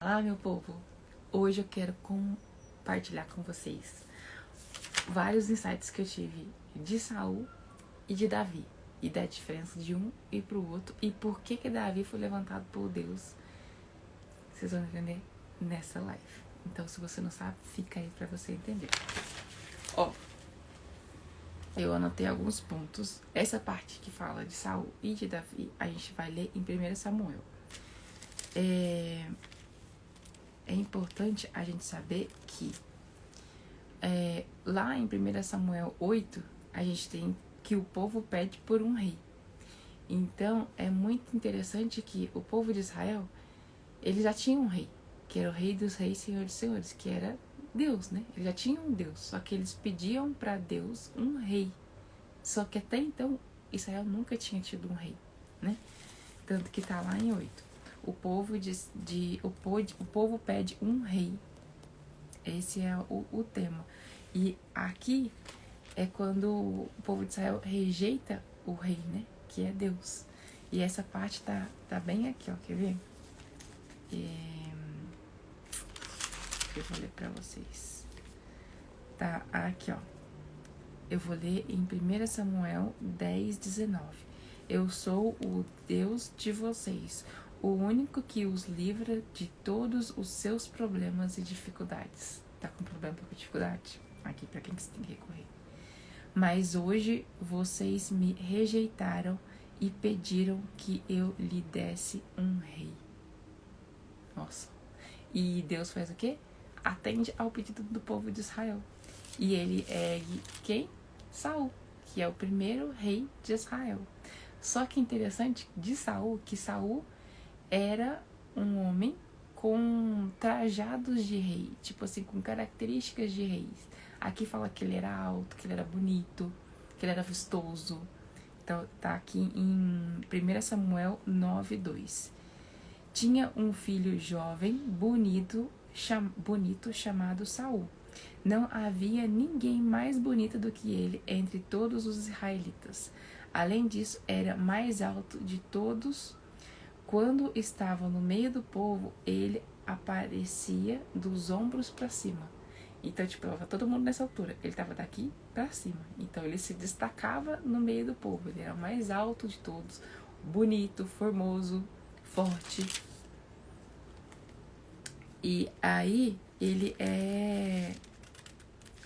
Olá, meu povo! Hoje eu quero compartilhar com vocês vários insights que eu tive de Saul e de Davi, e da diferença de um e pro outro, e por que Davi foi levantado por Deus. Vocês vão entender nessa live. Então, se você não sabe, fica aí pra você entender. Eu anotei alguns pontos. Essa parte que fala de Saul e de Davi, a gente vai ler em 1 Samuel. É importante a gente saber que lá em 1 Samuel 8, a gente tem que o povo pede por um rei. Então, é muito interessante que o povo de Israel, ele já tinha um rei, que era o rei dos reis, senhor dos senhores, que era Deus, né? Ele já tinha um Deus, só que eles pediam para Deus um rei. Só que até então, Israel nunca tinha tido um rei, né? Tanto que tá lá em 8. O povo o povo pede um rei. Esse é o tema. E aqui é quando o povo de Israel rejeita o rei, né? Que é Deus. E essa parte tá bem aqui, ó. Quer ver? Eu vou ler pra vocês. Tá aqui, ó. Eu vou ler em 1 Samuel 10, 19. Eu sou o Deus de vocês, o único que os livra de todos os seus problemas e dificuldades. Tá com problema com dificuldade? Aqui pra quem que você tem que recorrer. Mas hoje vocês me rejeitaram e pediram que eu lhe desse um rei. Nossa. E Deus faz o quê? Atende ao pedido do povo de Israel. E ele é quem? Saul, que é o primeiro rei de Israel. Só que interessante de Saul, que Saul era um homem com trajados de rei, tipo assim, com características de reis. Aqui fala que ele era alto, que ele era bonito, que ele era vistoso. Então tá aqui em 1 Samuel 9:2. Tinha um filho jovem, bonito chamado Saul. Não havia ninguém mais bonito do que ele entre todos os israelitas. Além disso, era mais alto de todos. Quando estava no meio do povo, ele aparecia dos ombros para cima. Então, tipo, estava todo mundo nessa altura. Ele estava daqui para cima. Então, ele se destacava no meio do povo. Ele era o mais alto de todos, bonito, formoso, forte. E aí, ele é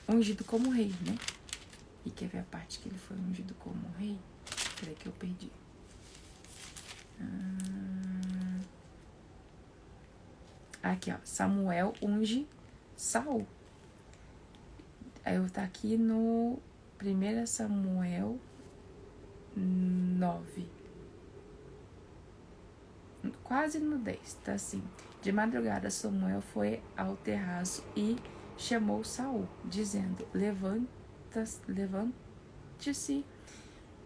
ungido como rei, né? E quer ver a parte que ele foi ungido como rei? Peraí que eu perdi. Aqui, ó. Samuel unge Saul. Aí eu tá aqui no 1 Samuel 9. Quase no 10, tá assim. De madrugada, Samuel foi ao terraço e chamou Saul, dizendo: Levante-se,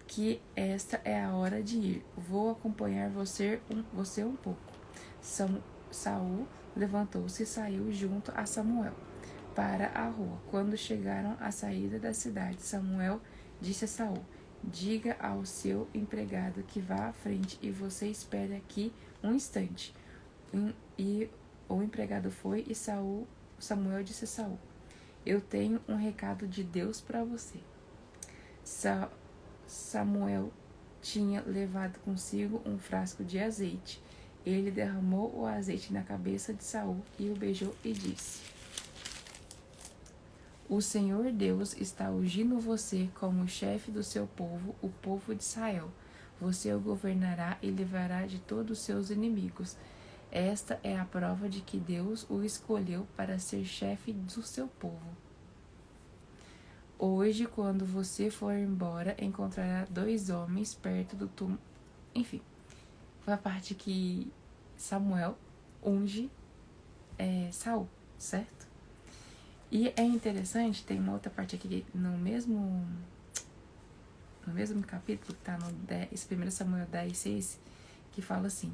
que esta é a hora de ir. Vou acompanhar você um pouco. Saul levantou-se e saiu junto a Samuel para a rua. Quando chegaram à saída da cidade, Samuel disse a Saul: Diga ao seu empregado que vá à frente e você espere aqui um instante. E o empregado foi e Samuel disse a Saul: Eu tenho um recado de Deus para você. Samuel tinha levado consigo um frasco de azeite. Ele derramou o azeite na cabeça de Saul e o beijou e disse: O Senhor Deus está ungindo você como chefe do seu povo, o povo de Israel. Você o governará e livrará de todos os seus inimigos. Esta é a prova de que Deus o escolheu para ser chefe do seu povo. Hoje, quando você for embora, encontrará 2 homens perto do túmulo. Enfim, foi a parte que Samuel unge Saul, certo? E é interessante, tem uma outra parte aqui no mesmo capítulo, que está no 1 Samuel 10:6, que fala assim: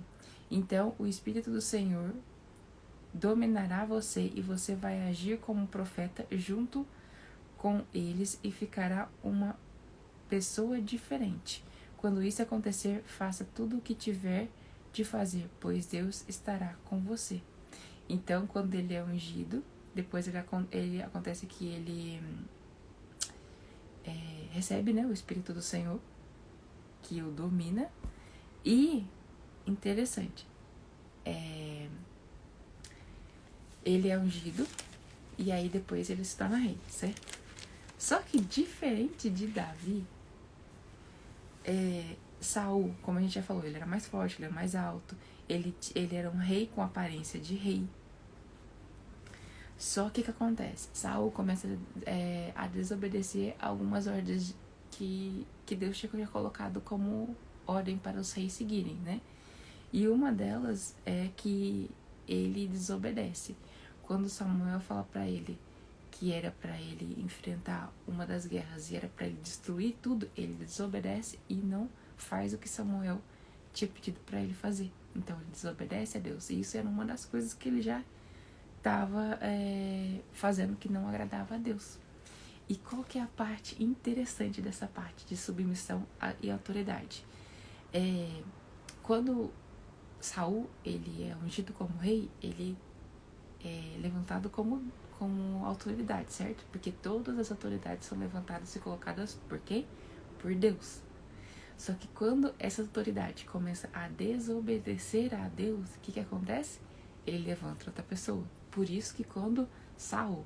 Então o Espírito do Senhor dominará você e você vai agir como profeta junto com eles e ficará uma pessoa diferente. Quando isso acontecer, faça tudo o que tiver de fazer, pois Deus estará com você. Então, quando ele é ungido, depois ele acontece que ele recebe, né, o Espírito do Senhor, que o domina. E, interessante, ele é ungido e aí depois ele se torna rei, certo? Só que diferente de Davi, Saul, como a gente já falou, ele era mais forte, ele era mais alto, ele era um rei com aparência de rei. Só que o que acontece? Saul começa a desobedecer algumas ordens que Deus tinha colocado como ordem para os reis seguirem, né? E uma delas é que ele desobedece. Quando Samuel fala para ele que era para ele enfrentar uma das guerras e era para ele destruir tudo, ele desobedece e não faz o que Samuel tinha pedido para ele fazer. Então ele desobedece a Deus. E isso era uma das coisas que ele já estava fazendo que não agradava a Deus. E qual que é a parte interessante dessa parte de submissão e autoridade? Quando Saul ele é ungido como rei, ele é levantado como autoridade, certo? Porque todas as autoridades são levantadas e colocadas por quem? Por Deus. Só que quando essa autoridade começa a desobedecer a Deus, o que acontece? Ele levanta outra pessoa. Por isso que quando Saul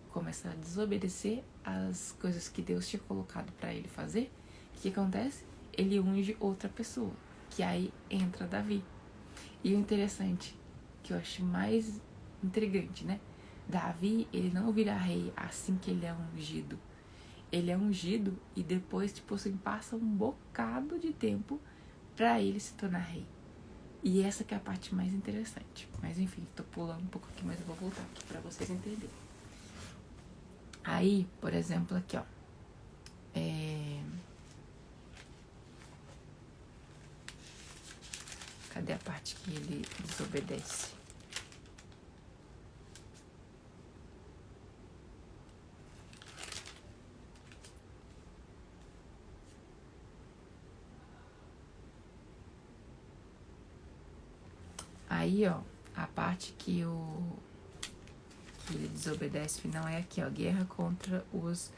começa a desobedecer as coisas que Deus tinha colocado para ele fazer, o que acontece? Ele unge outra pessoa, que aí entra Davi. E o interessante, que eu acho mais intrigante, né? Davi, ele não vira rei assim que ele é ungido. Ele é ungido e depois, tipo assim, passa um bocado de tempo pra ele se tornar rei. E essa que é a parte mais interessante. Mas enfim, tô pulando um pouco aqui, mas eu vou voltar aqui pra vocês entenderem. Aí, por exemplo, aqui, ó. Cadê a parte que ele desobedece? Aí, ó, a parte que ele desobedece não é aqui, ó. Guerra contra os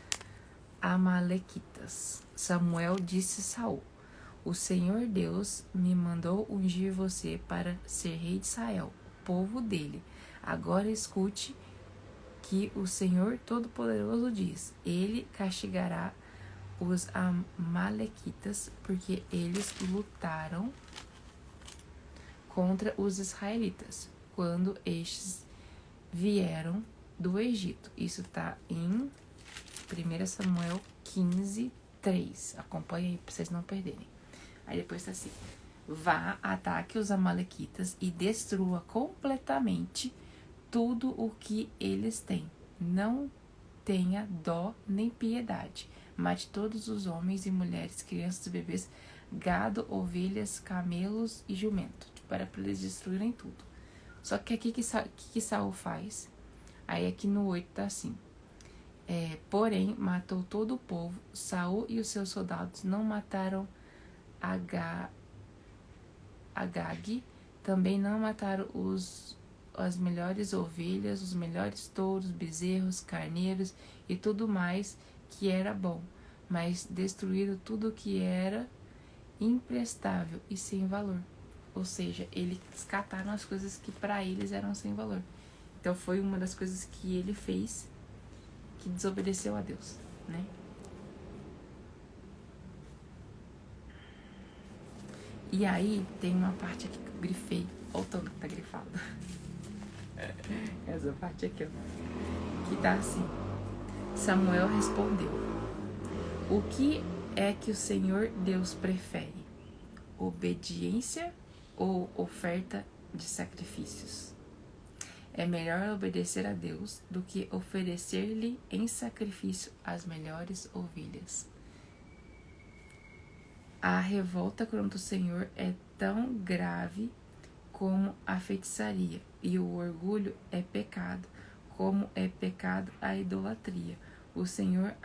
Amalequitas. Samuel disse a Saul: o Senhor Deus me mandou ungir você para ser rei de Israel, povo dele. Agora escute que o Senhor Todo-Poderoso diz: ele castigará os Amalequitas, porque eles lutaram contra os israelitas quando estes vieram do Egito. Isso está em 1 Samuel 15, 3. Acompanha aí para vocês não perderem. Aí depois tá assim: vá, ataque os amalequitas e destrua completamente tudo o que eles têm. Não tenha dó nem piedade. Mate todos os homens e mulheres, crianças e bebês, gado, ovelhas, camelos e jumento, para eles destruírem tudo. Só que aqui que Saul faz? Aí aqui no 8 tá assim: porém, matou todo o povo. Saul e os seus soldados não mataram Agag, também não mataram as melhores ovelhas, os melhores touros, bezerros, carneiros e tudo mais que era bom, mas destruíram tudo que era imprestável e sem valor. Ou seja, eles descartaram as coisas que para eles eram sem valor. Então foi uma das coisas que ele fez que desobedeceu a Deus, né? E aí tem uma parte aqui que eu grifei. Olha o tanto que tá grifado. Essa parte aqui, ó. Que tá assim: Samuel respondeu: o que é que o Senhor Deus prefere? Obediência ou oferta de sacrifícios? É melhor obedecer a Deus do que oferecer-lhe em sacrifício as melhores ovelhas. A revolta contra o Senhor é tão grave como a feitiçaria, e o orgulho é pecado, como é pecado a idolatria. O Senhor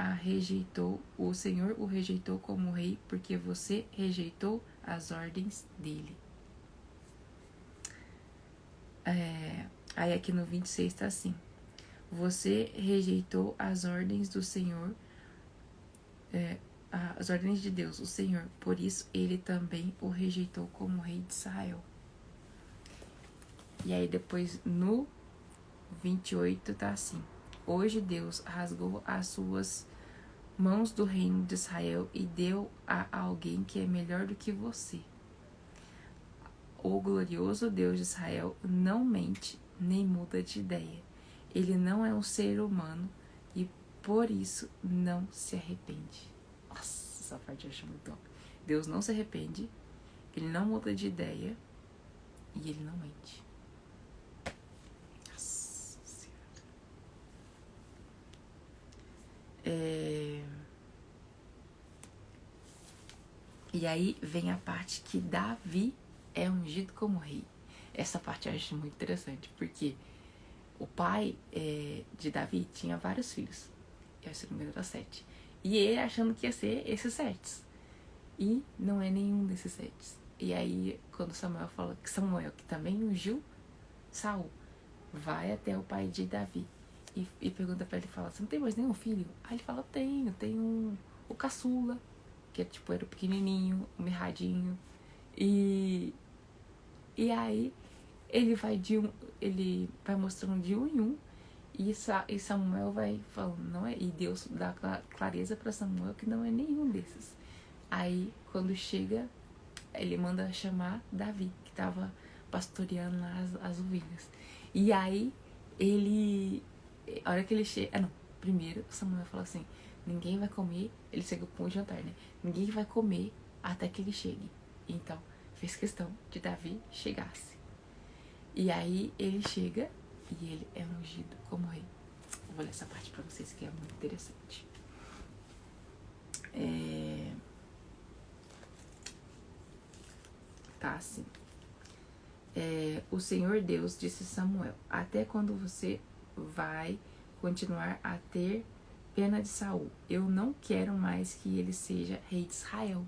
o rejeitou como rei, porque você rejeitou as ordens dele. Aí aqui no 26 tá assim: você rejeitou as ordens do Senhor, as ordens de Deus, o Senhor, por isso ele também o rejeitou como rei de Israel. E aí depois no 28 tá assim: hoje Deus rasgou as suas mãos do reino de Israel e deu a alguém que é melhor do que você. O glorioso Deus de Israel não mente nem muda de ideia. Ele não é um ser humano e por isso não se arrepende. Nossa, essa parte eu acho muito bom. Deus não se arrepende, ele não muda de ideia e ele não mente. Nossa Senhora. E aí vem a parte que Davi é ungido como rei. Essa parte eu acho muito interessante, porque o pai de Davi tinha vários filhos. Eu, se não me engano, era 7. E ele achando que ia ser esses 7. E não é nenhum desses 7. E aí, quando Samuel fala que Samuel, que também ungiu Saul, vai até o pai de Davi e pergunta pra ele, fala, você não tem mais nenhum filho? Aí ele fala, tenho o caçula, que tipo, era o pequenininho, o mirradinho. E aí ele vai mostrando de um em um. E Samuel vai falando, não é? E Deus dá clareza para Samuel que não é nenhum desses. Aí, quando chega, ele manda chamar Davi, que estava pastoreando lá as ovelhas. E aí, a hora que ele chega... não, primeiro Samuel fala assim, ninguém vai comer, ele chega com o jantar, né? Ninguém vai comer até que ele chegue. Então, fez questão de Davi chegasse. E aí, ele chega e ele é ungido como rei. Eu vou ler essa parte pra vocês que é muito interessante. Tá assim. O Senhor Deus disse a Samuel, até quando você vai continuar a ter pena de Saul? Eu não quero mais que ele seja rei de Israel.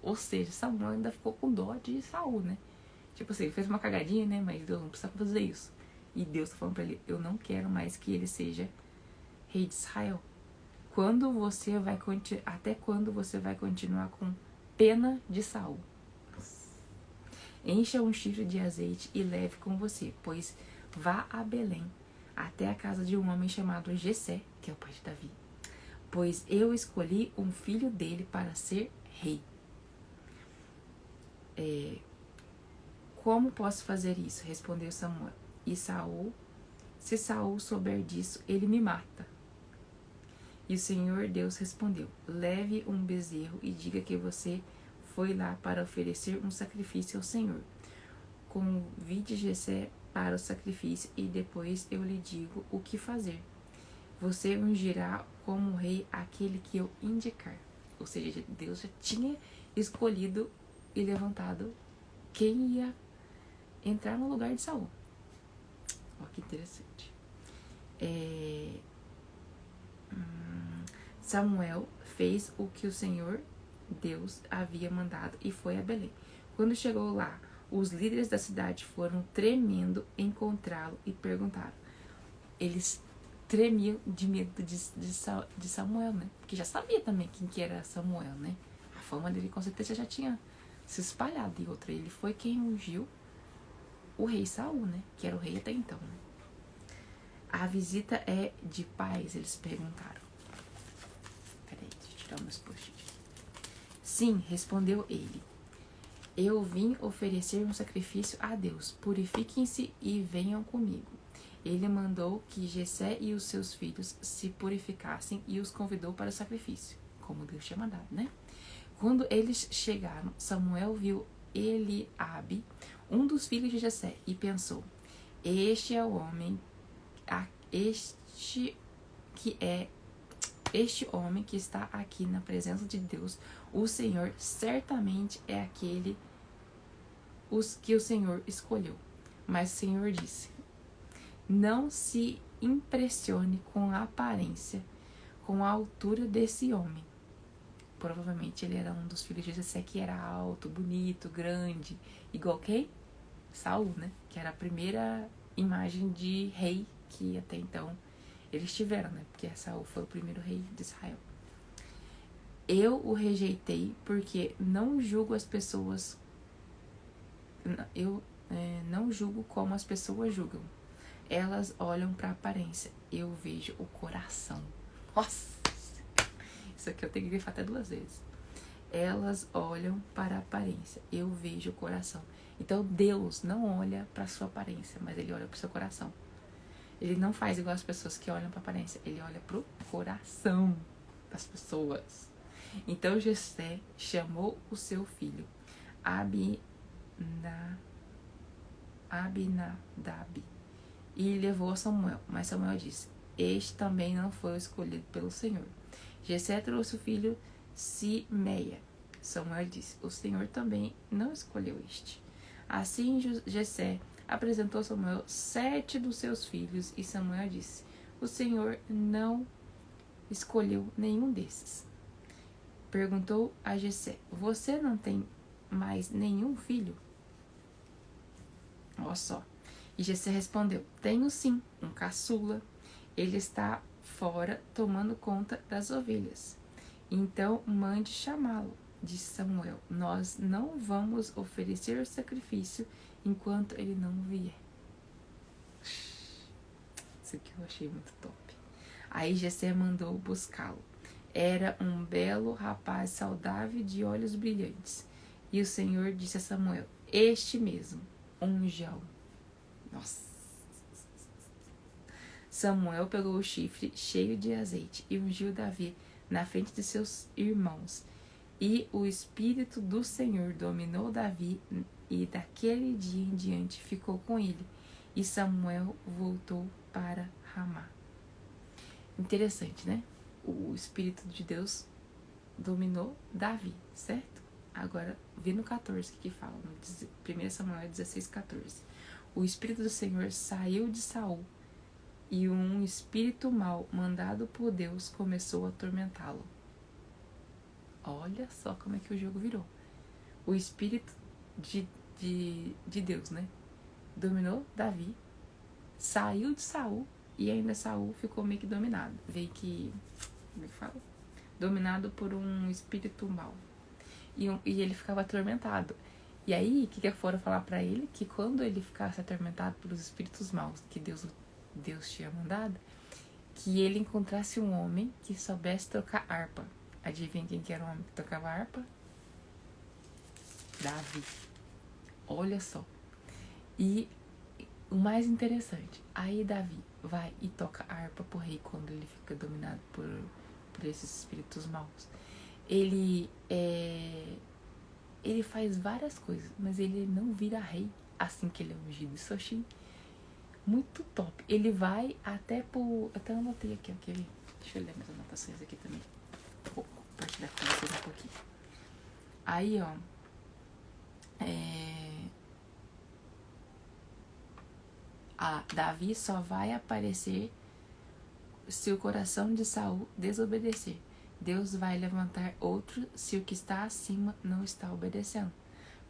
Ou seja, Samuel ainda ficou com dó de Saul, né? Tipo assim, ele fez uma cagadinha, né? Mas Deus não precisa fazer isso. E Deus tá falando pra ele, eu não quero mais que ele seja rei de Israel. Até quando você vai continuar com pena de Saul? Encha um chifre de azeite e leve com você, pois vá a Belém, até a casa de um homem chamado Jessé, que é o pai de Davi, pois eu escolhi um filho dele para ser rei. Como posso fazer isso? Respondeu Samuel. Se Saul souber disso, ele me mata. E o Senhor Deus respondeu, leve um bezerro e diga que você foi lá para oferecer um sacrifício ao Senhor. Convide Jessé para o sacrifício e depois eu lhe digo o que fazer. Você ungirá como rei aquele que eu indicar. Ou seja, Deus já tinha escolhido e levantado quem ia entrar no lugar de Saul. Olha que interessante. Samuel fez o que o Senhor Deus havia mandado e foi a Belém. Quando chegou lá, os líderes da cidade foram tremendo encontrá-lo e perguntaram. Eles tremiam de medo de Samuel, né? Porque já sabia também quem que era Samuel, né? A fama dele com certeza já tinha se espalhado. E outra, ele foi quem ungiu o rei Saul, né? Que era o rei até então, né? A visita é de paz, eles perguntaram. Peraí, deixa eu tirar meus post-its. Sim, respondeu ele. Eu vim oferecer um sacrifício a Deus. Purifiquem-se e venham comigo. Ele mandou que Jessé e os seus filhos se purificassem e os convidou para o sacrifício, como Deus tinha mandado, né? Quando eles chegaram, Samuel viu Eliabe, um dos filhos de Jessé, e pensou, este homem que está aqui na presença de Deus, o Senhor, certamente é aquele que o Senhor escolheu. Mas o Senhor disse, não se impressione com a aparência, com a altura desse homem. Provavelmente ele era um dos filhos de Jessé que era alto, bonito, grande, igual quem? Saul, né? Que era a primeira imagem de rei que até então eles tiveram, né? Porque Saul foi o primeiro rei de Israel. Eu o rejeitei porque não julgo as pessoas. Eu não julgo como as pessoas julgam. Elas olham para a aparência. Eu vejo o coração. Nossa! Isso aqui eu tenho que grifar até 2 vezes. Elas olham para a aparência. Eu vejo o coração. Então Deus não olha para a sua aparência, mas Ele olha para o seu coração. Ele não faz igual as pessoas que olham para a aparência. Ele olha para o coração das pessoas. Então Jessé chamou o seu filho Abinadab e levou a Samuel. Mas Samuel disse: este também não foi escolhido pelo Senhor. Jessé trouxe o filho Simeia. Samuel disse: o Senhor também não escolheu este. Assim Jessé apresentou a Samuel 7 dos seus filhos e Samuel disse: o Senhor não escolheu nenhum desses. Perguntou a Jessé: você não tem mais nenhum filho? Olha só. E Jessé respondeu: tenho sim, um caçula. Ele está fora tomando conta das ovelhas. Então mande chamá-lo, disse Samuel. Nós não vamos oferecer o sacrifício enquanto ele não vier. Isso aqui eu achei muito top. Aí Jessé mandou buscá-lo. Era um belo rapaz saudável de olhos brilhantes. E o Senhor disse a Samuel: este mesmo, unja-o. Nossa. Samuel pegou o chifre cheio de azeite e ungiu Davi na frente de seus irmãos. E o Espírito do Senhor dominou Davi, e daquele dia em diante ficou com ele. E Samuel voltou para Ramá. Interessante, né? O Espírito de Deus dominou Davi, certo? Agora, vê no 14 que fala, no 1 Samuel 16, 14. O Espírito do Senhor saiu de Saul, e um espírito mau, mandado por Deus, começou a atormentá-lo. Olha só como é que o jogo virou. O Espírito de Deus, né? Dominou Davi, saiu de Saul, e ainda Saul ficou meio que dominado. Veio que, como é que fala? Dominado por um espírito mau. E ele ficava atormentado. E aí, o que foram falar pra ele? Que quando ele ficasse atormentado pelos espíritos maus que Deus tinha mandado, que ele encontrasse um homem que soubesse tocar harpa. Adivinha quem que era o homem que tocava harpa? Davi. Olha só. E o mais interessante, aí Davi vai e toca harpa pro rei quando ele fica dominado por esses espíritos maus. Ele faz várias coisas, mas ele não vira rei assim que ele é ungido. Isso eu achei muito top. Ele vai até pro... Até anotei aqui, ó. Deixa eu ler minhas anotações aqui também. Vou compartilhar com vocês um pouquinho. Aí, ó. Davi só vai aparecer se o coração de Saul desobedecer. Deus vai levantar outro se o que está acima não está obedecendo.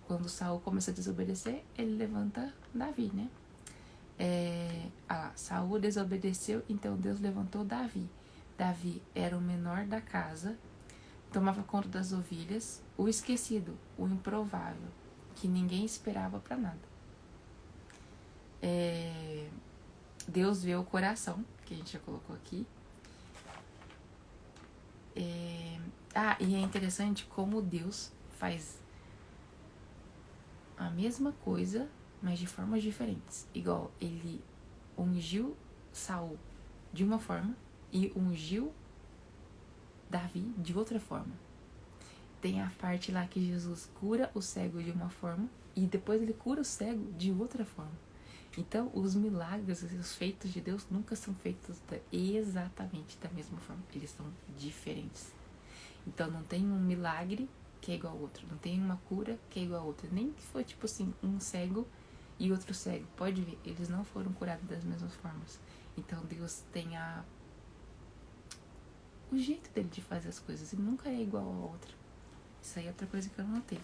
Quando Saul começa a desobedecer, ele levanta Davi, né? Saul desobedeceu, então Deus levantou Davi. Davi era o menor da casa, tomava conta das ovelhas, o esquecido, o improvável, que ninguém esperava para nada. Deus vê o coração, que a gente já colocou aqui. E é interessante como Deus faz a mesma coisa, mas de formas diferentes. Igual, ele ungiu Saul de uma forma e ungiu Davi de outra forma. Tem a parte lá que Jesus cura o cego de uma forma e depois ele cura o cego de outra forma. Então, os milagres, os feitos de Deus nunca são feitos exatamente da mesma forma. Eles são diferentes. Então, não tem um milagre que é igual ao outro. Não tem uma cura que é igual a outra. Nem que foi, tipo assim, um cego e outro cego. Pode ver, eles não foram curados das mesmas formas. Então, Deus tem o jeito dele de fazer as coisas. E nunca é igual a outra. Isso aí é outra coisa que eu não notei.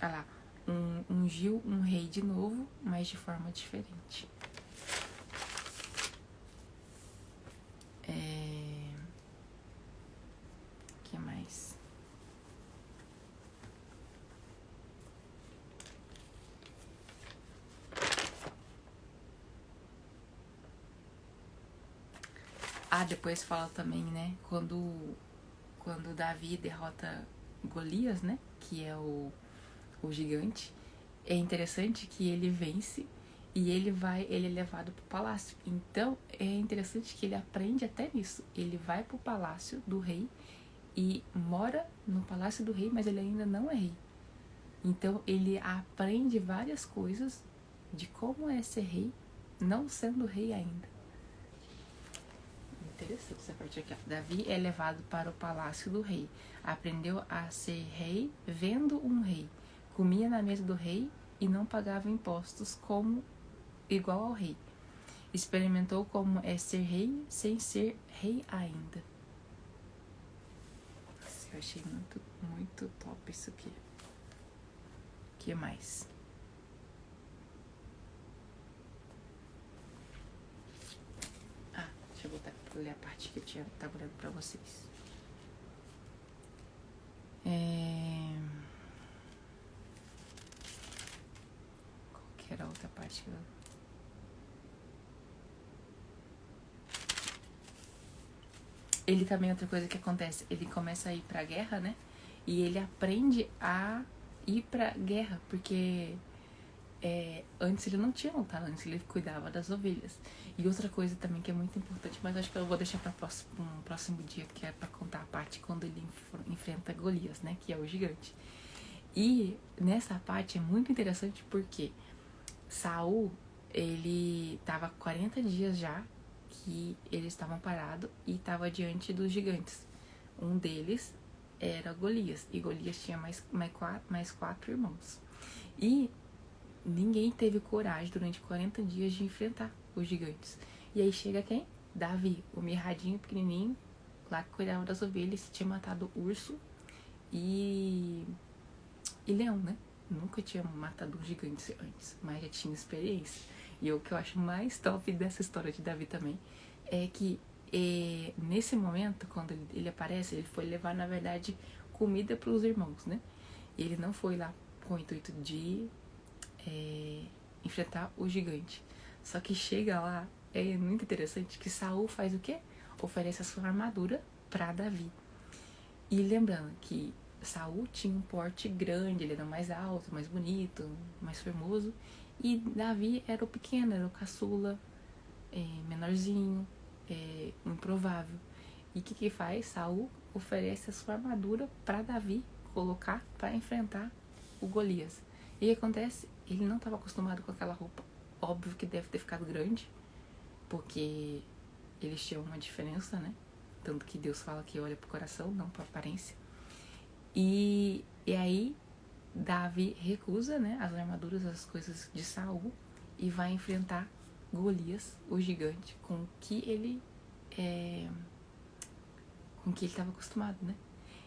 Olha lá. ungiu um rei de novo, mas de forma diferente. Que mais? Depois fala também, né? Quando Davi derrota Golias, né? Que é o gigante. É interessante que ele vence e ele é levado pro palácio. Então, é interessante que ele aprende até nisso. Ele vai pro palácio do rei e mora no palácio do rei, mas ele ainda não é rei. Então, ele aprende várias coisas de como é ser rei, não sendo rei ainda. Interessante essa parte aqui. Davi é levado para o palácio do rei. Aprendeu a ser rei vendo um rei. Comia na mesa do rei e não pagava impostos como igual ao rei. Experimentou como é ser rei sem ser rei ainda. Nossa, eu achei muito, muito top isso aqui. O que mais? Deixa eu voltar pra ler a parte que eu tava olhando pra vocês. Qual que era a outra parte que eu... Ele também, outra coisa que acontece, ele começa a ir pra guerra, né? E ele aprende a ir pra guerra, porque antes ele não tinha lutado, antes ele cuidava das ovelhas. E outra coisa também que é muito importante, mas acho que eu vou deixar para um próximo dia, que é para contar a parte quando ele enfrenta Golias, né? Que é o gigante. E nessa parte é muito interessante porque Saul, ele tava 40 dias já que eles estavam parados e estava diante dos gigantes. Um deles era Golias, e Golias tinha mais quatro irmãos. E ninguém teve coragem durante 40 dias de enfrentar os gigantes. E aí chega quem? Davi, o mirradinho pequenininho, lá que cuidava das ovelhas, tinha matado urso e leão, né? Nunca tinha matado um gigante antes, mas já tinha experiência. E o que eu acho mais top dessa história de Davi também é que nesse momento, quando ele aparece, ele foi levar, na verdade, comida para os irmãos, né? E ele não foi lá com o intuito de enfrentar o gigante. Só que chega lá, é muito interessante que Saul faz o quê? Oferece a sua armadura para Davi. E lembrando que Saul tinha um porte grande, ele era mais alto, mais bonito, mais formoso. E Davi era o pequeno, era o caçula, menorzinho, improvável. E o que faz? Saul oferece a sua armadura para Davi colocar para enfrentar o Golias. E o que acontece? Ele não estava acostumado com aquela roupa. Óbvio que deve ter ficado grande, porque eles tinham uma diferença, né? Tanto que Deus fala que olha pro coração, não pra aparência. E aí Davi recusa, né, as armaduras, as coisas de Saul, e vai enfrentar Golias, o gigante, com que ele estava acostumado, né?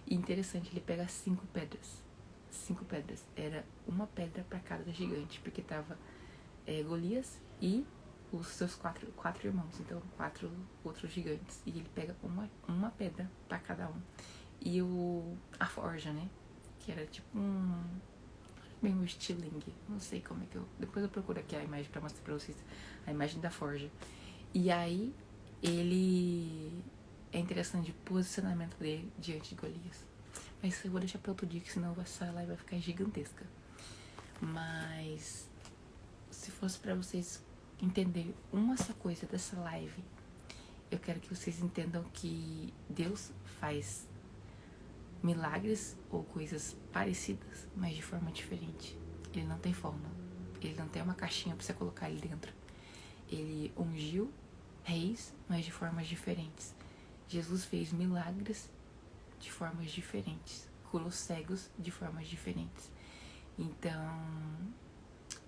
E interessante, ele pega 5 pedras. 5 pedras. Era uma pedra para cada gigante, porque tava Golias e os seus quatro irmãos, então 4 outros gigantes. E ele pega uma pedra para cada um. E a forja, né? Que era tipo bem um estilingue. Não sei como é que eu... Depois eu procuro aqui a imagem pra mostrar pra vocês. A imagem da forja. E aí, ele... É interessante o posicionamento dele diante de Golias. Mas isso eu vou deixar pra outro dia, que senão essa live vai ficar gigantesca. Mas... Se fosse pra vocês entenderem uma só coisa dessa live, eu quero que vocês entendam que Deus faz milagres ou coisas parecidas, mas de forma diferente. Ele não tem forma. Ele não tem uma caixinha pra você colocar ali dentro. Ele ungiu reis, mas de formas diferentes. Jesus fez milagres de formas diferentes. Curou cegos de formas diferentes. Então,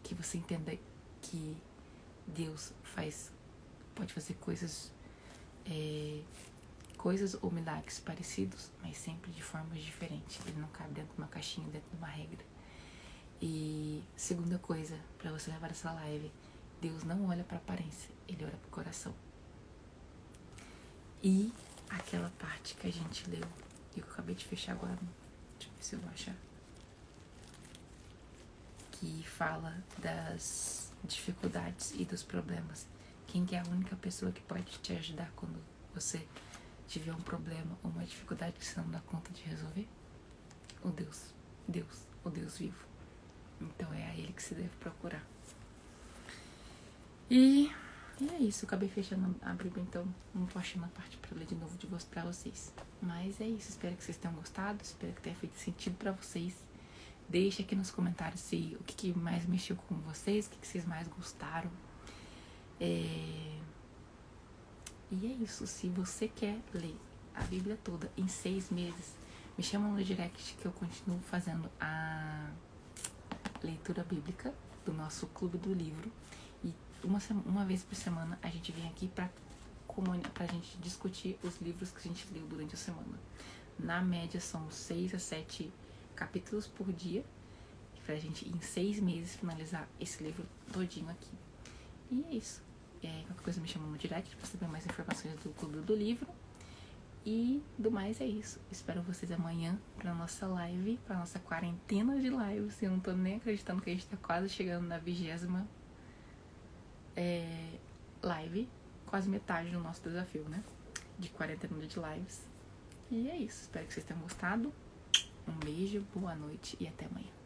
que você entenda que Deus pode fazer coisas ou milagres parecidos, mas sempre de formas diferentes. Ele não cabe dentro de uma caixinha, dentro de uma regra. E segunda coisa, pra você levar essa live, Deus não olha pra aparência, Ele olha pro coração. E aquela parte que a gente leu, que eu acabei de fechar agora, deixa eu ver se eu vou achar, que fala das dificuldades e dos problemas. Quem que é a única pessoa que pode te ajudar quando você tiver um problema ou uma dificuldade que você não dá conta de resolver? O Deus vivo. Então é a Ele que se deve procurar. E é isso, eu acabei fechando a Bíblia, então não tô achando a parte pra ler de novo pra vocês. Mas é isso, espero que vocês tenham gostado, espero que tenha feito sentido pra vocês. Deixa aqui nos comentários o que mais mexeu com vocês, o que vocês mais gostaram. E é isso, se você quer ler a Bíblia toda em 6 meses, me chama no direct que eu continuo fazendo a leitura bíblica do nosso clube do livro. E uma vez por semana a gente vem aqui pra gente discutir os livros que a gente leu durante a semana. Na média são 6 a 7 capítulos por dia, pra gente em 6 meses finalizar esse livro todinho aqui. E é isso. Qualquer coisa me chama no direct pra saber mais informações do clube do livro. E do mais é isso. Espero vocês amanhã pra nossa live, pra nossa quarentena de lives. Eu não tô nem acreditando que a gente tá quase chegando na 20ª live. Quase metade do nosso desafio, né? De quarentena de lives. E é isso. Espero que vocês tenham gostado. Um beijo, boa noite e até amanhã.